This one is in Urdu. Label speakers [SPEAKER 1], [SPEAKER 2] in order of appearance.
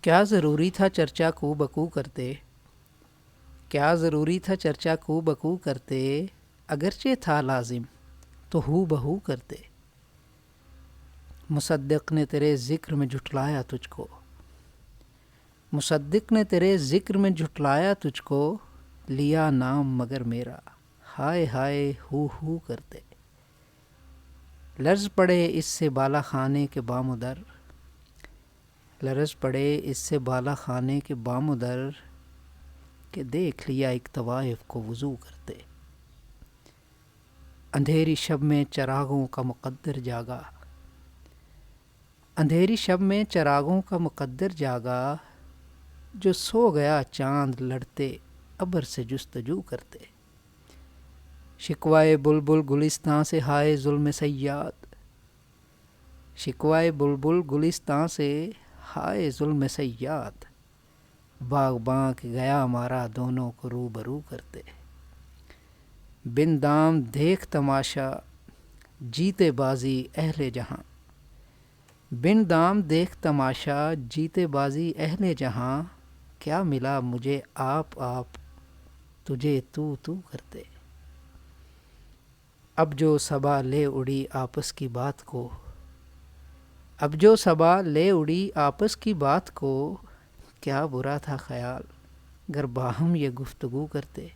[SPEAKER 1] کیا ضروری تھا چرچا کو بکو کرتے، کیا ضروری تھا چرچا کو بکو کرتے، اگرچہ تھا لازم تو ہو بہو کرتے۔ مصدق نے تیرے ذکر میں جھٹلایا تجھ کو، مصدق نے تیرے ذکر میں جھٹلایا تجھ کو، لیا نام مگر میرا، ہائے ہائے ہو کرتے۔ لرز پڑے اس سے بالا خانے کے بام و در، لرز پڑے اس سے بالا خانے کے بام و در، کہ دیکھ لیا ایک طوائف کو وضو کرتے۔ اندھیری شب میں چراغوں کا مقدر جاگا، اندھیری شب میں چراغوں کا مقدر جاگا، جو سو گیا چاند لڑتے ابر سے جستجو کرتے۔ شکوائے بلبل گلستاں سے ہائے ظلم صیاد، شکوائے بلبل گلستاں سے ہائے ظلم صیاد، باغباں کے گیا مارا دونوں کو روبرو کرتے۔ بن دام دیکھ تماشا جیتے بازی اہل جہاں، بن دام دیکھ تماشا جیتے بازی اہل جہاں، کیا ملا مجھے آپ تجھے تو کرتے۔ اب جو صبا لے اڑی آپس کی بات کو، اب جو صبا لے اڑی آپس کی بات کو، کیا برا تھا خیال گر باہم یہ گفتگو کرتے۔